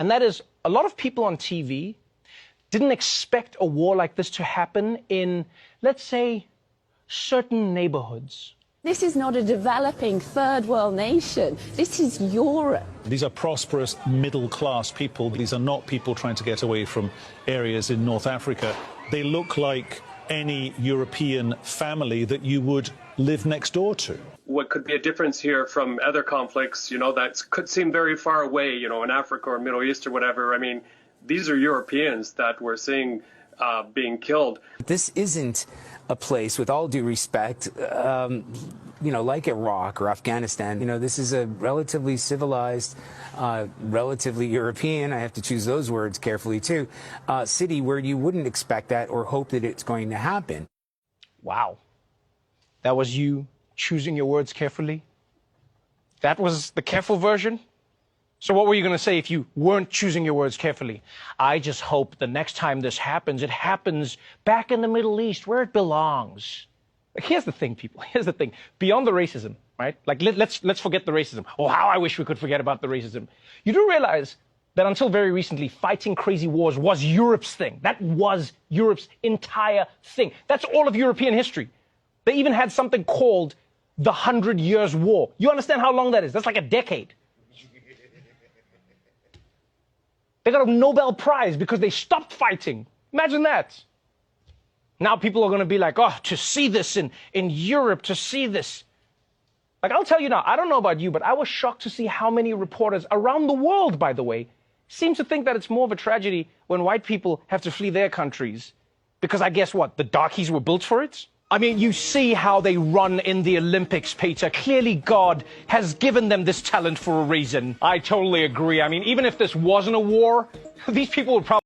And that is, a lot of people on TV didn't expect a war like this to happen in, let's say, certain neighborhoods. This is not a developing third world nation. This is Europe. These are prosperous middle-class people. These are not people trying to get away from areas in North Africa. They look like any European family that you would live next door to. What could be a difference here from other conflicts, that could seem very far away, in Africa or Middle East or whatever. I mean, these are Europeans that we're seeing being killed. This isn't a place, with all due respect, like Iraq or Afghanistan. This is a relatively civilized, relatively European, I have to choose those words carefully too, city where you wouldn't expect that or hope that it's going to happen. Wow. That was you choosing your words carefully? That was the careful version? So what were you going to say if you weren't choosing your words carefully? I just hope the next time this happens, it happens back in the Middle East where it belongs. Here's the thing, people. Here's the thing. Beyond the racism, right? Let's forget the racism. Oh, how I wish we could forget about the racism. You do realize that until very recently, fighting crazy wars was Europe's thing. That was Europe's entire thing. That's all of European history. They even had something called the 100 Years' War. You understand how long that is? That's like a decade. They got a Nobel Prize because they stopped fighting. Imagine that. Now people are going to be like, oh, to see this in Europe, to see this. Like, I'll tell you now, I don't know about you, but I was shocked to see how many reporters around the world, by the way, seem to think that it's more of a tragedy when white people have to flee their countries. Because I guess what, the darkies were built for it? I mean, you see how they run in the Olympics, Peter. Clearly God has given them this talent for a reason. I totally agree. I mean, even if this wasn't a war, these people would probably